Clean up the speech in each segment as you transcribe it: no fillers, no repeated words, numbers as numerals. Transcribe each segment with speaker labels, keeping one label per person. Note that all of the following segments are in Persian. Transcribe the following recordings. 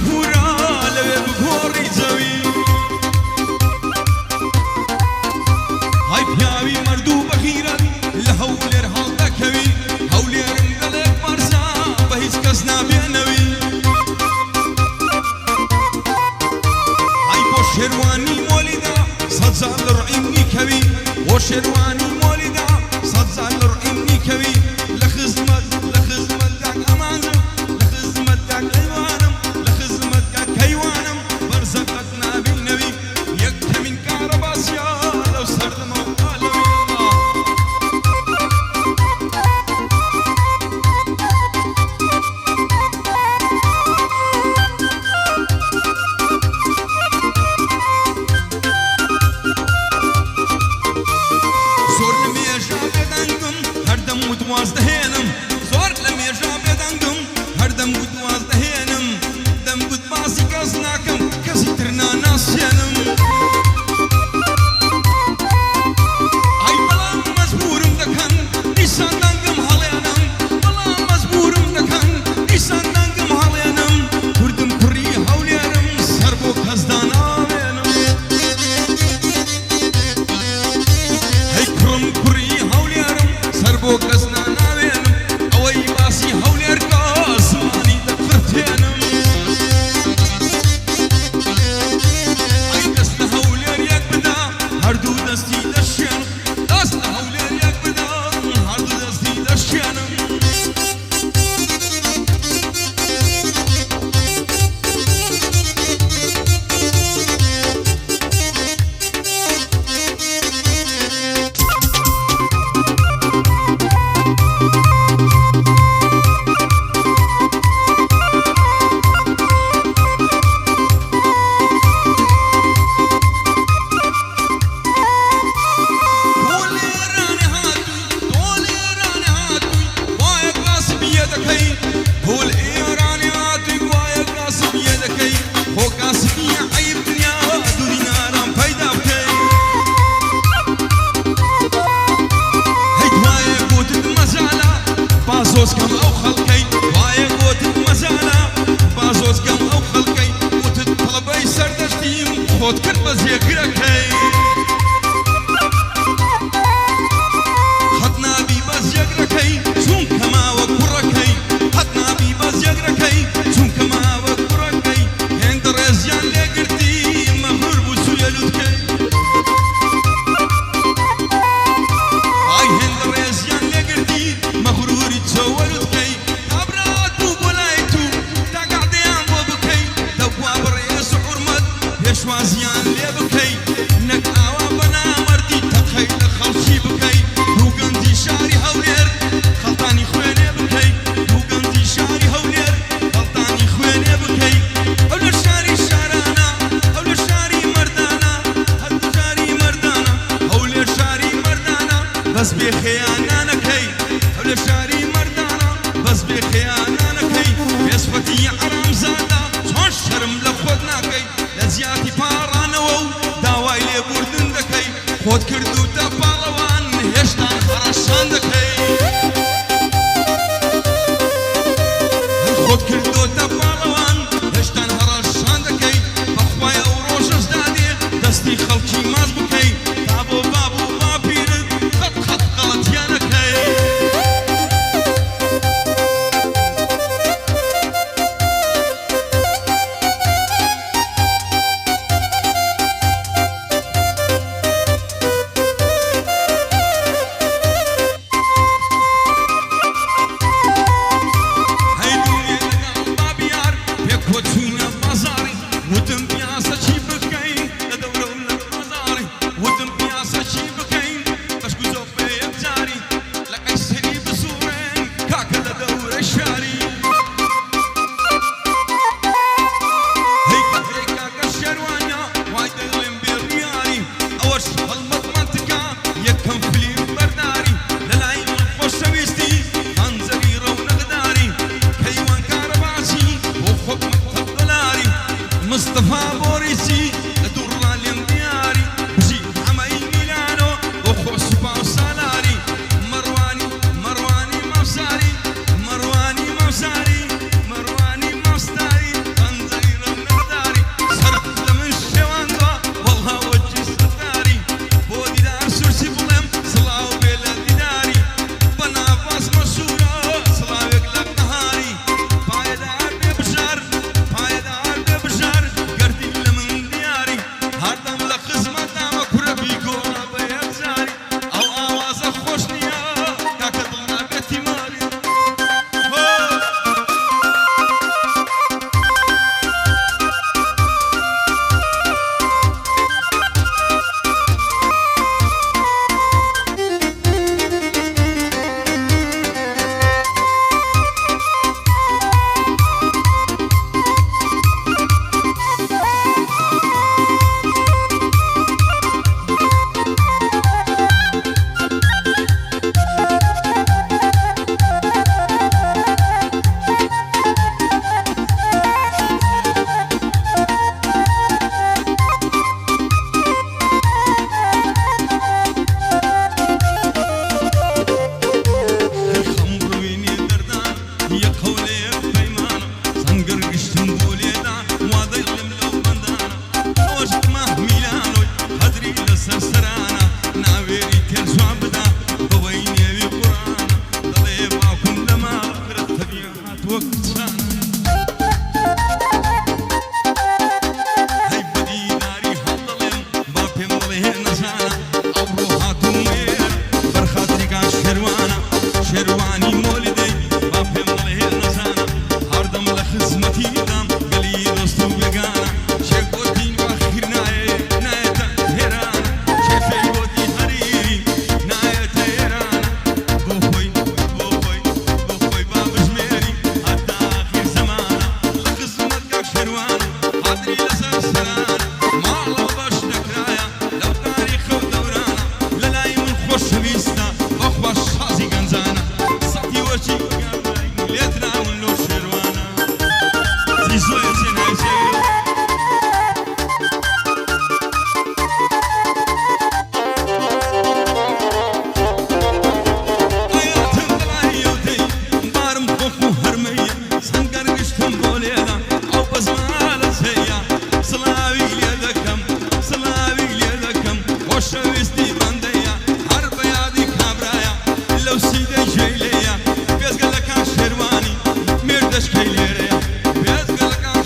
Speaker 1: پورا لەوێ بگۆڕی زەوی های پیاوی مردوو بەخیرەت لە هەولێر هەڵدەکەوی هەولێرم دڵێک بەرزە بە هیچ کەس نابێنەوی های بۆ شێروانی مۆلیدا سەد زار لە ڕعیم نیکەوی بۆ شێروانی مۆلیدا سەد زار لە ڕعیم نیکەوی لە خزمەت داک ئەمانم لە خزمەت داک ئەیوانم لە خزمەت داک کەیوانم بەرزەقەت نابینەوی یەکەمین کارە باسیە لەو سەردەمەوە ئالەوی زۆر لە مێژە بێدەنگم هەردەم وتواز دەهێنم زۆر لە مێژە بێدەنگم هەردەم وتواز دەهێنم دەم گوت باسی کەس ناکەم کەسی تر ناناسێنم ئای بەڵام مەجبورم دەکەن ئیسان دەنگم هەڵێنم بەڵام مەجبورم دەکەن ئیسان دەنگم هەڵێنم کوردم کوڕی هەولێرم سەر بۆ کەس داناوێنم هەی کوڕم کوڕی هەولێرم سەر بۆ کەس ناناوێنم ئەوەی باسی هەولێر کە زمانی دەفرتێنم ئەی دەست لە هەولێر یەک بدا هەردوو دەستی دەشێنم دەست لە هەولێر یەک بدا هەردوو دەستی دەشێنم هول إيراني هاتوي ويا قاسم يدكي هو قاسم يعيب دنيا دنيا رام فايدة بكي هيت ويا قوت المزالة بازوز كم أو خلقي ويا قوت المزالة بازوز كم أو خلقي قوت الطلبي سردشتيم خود كربز يقركي خدنا بي بز يقركي شون كما وكركي خدنا بي بز يقركي شون كما وكركي هند رزيان لقرتي مهور بوسويا لوتكي هاي هند رزيان لقرتي مغرور تسولتكي أبرات وبلايتو تقعدي عم بوبكي دواب رئيس حرمت يشوازيان لبكي نك آوا بنا مردي تخيل خلشي بكي روغندي شاري هولير خلطاني خويني بكي روغندي شاري هولير خلطاني خويني بكي أولو شاري شارانا أولو شاري مردانا هدو شاري مردانا هولير شاري مردانا بس بخيانا نكي أولو شاري مردانا بس بخيانا نكي بيسفتي عرام زادا شون شرم لخود ناكي لزياتي بارانوو داواي لي بردن دكي خود كردو تبالوان هشتان خرشان دكي خود كردو تبالوان هشتان خرشان دكي بخوايا وروشش دادي دستي خلقي ماز بكي بابو بابو ما بيرد خط خط غلط يانكي مصطفى بوريسي درة الانبياري وزي عمي ميلانو وخو سبا وسالاري مرواني مصاري مرواني مصاري مرواني مصاري تنزير گشتم بولێدا وا دەیڵێم لەو بەندانە خۆشت مەحمیلانۆی قەدری لەسەر سەرانە ناوێری کەر جوان بدا بەوەی نێوی قورآنە دەڵێ باوکم لە ماڵ برە تەبیعەت وەک کچانە هەی بەدیداری هەڵدەڵێم با پێم بڵێ نەزانە ئەوڕۆ هاتووم وێرە بەرخاتری کاک شێروانە شێروانی مۆلیدەی با پێم بڵێ نەزانە هەردەم لە خزمەتیدام گەلی دۆست و بێگانە شێک گۆتی واخیر نایەتە هێرانە شێفەی گۆتی هەریری نایەتە هێرانە بۆ خۆی با بژمێری هەتا ئاخیر زەمانە لە خزمەت کاک شێروانە قەدری لەسەر سەرانە ماڵەوە باش دەکرایە لەو تاریخە و دەورانە لە لای من خۆشەویستە وەخوا شازی گەنجانە سەتی وەرچی لێدراون لەو شێروانە زیزۆیە جێنایزێ حیاتم بەلای یەودەی بارم خۆخ و هەرمەیە سەنگەر گشتم بۆ لێدا ئەو بەزمانە سەیە سڵاوی لێ دەکەم خۆشەویستی بەندەیە هەر بە یادی کابرایە لەو سیدەی ژێی لێیە بێزگە لە کاک شێروانی مێردەشکەی لێرەیە بێزگە لە کاک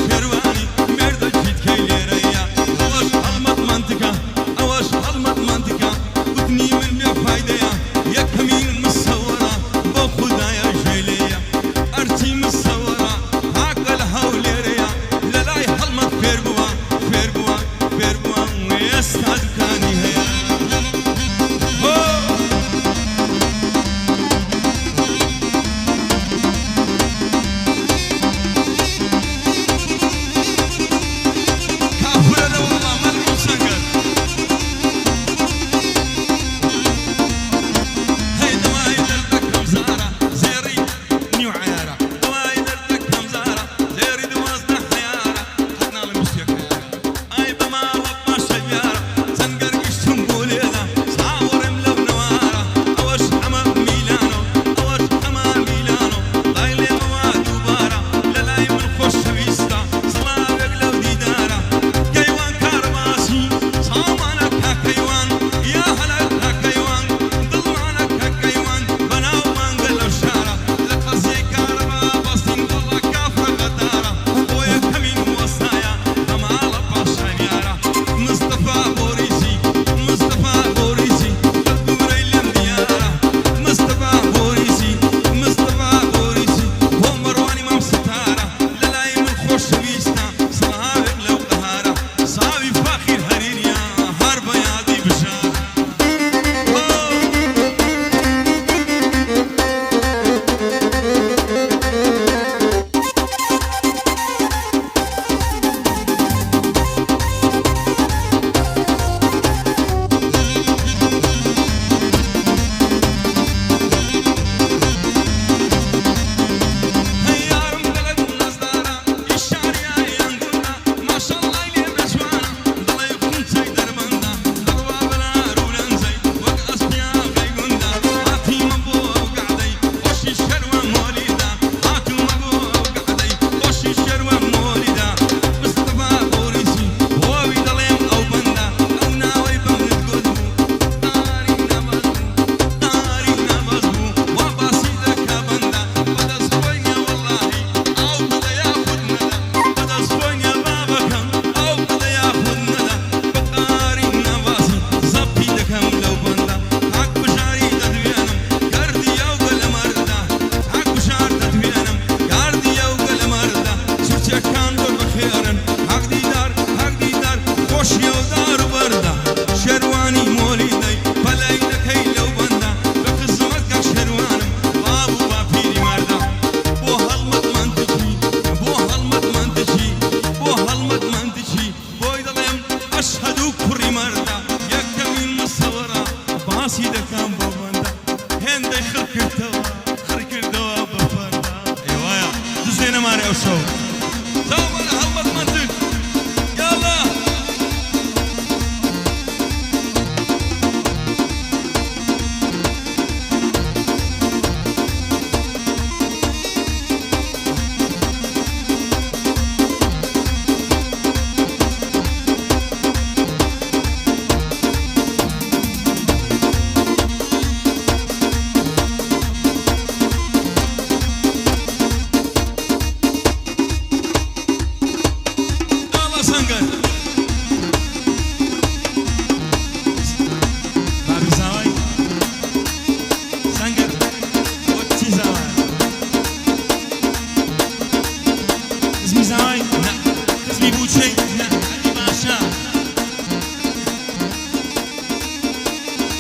Speaker 1: اسمی بوچی نه علی باشا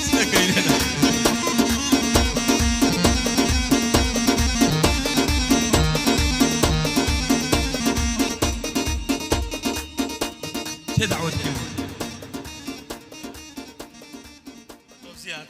Speaker 1: سکینه چه دعوت زیاد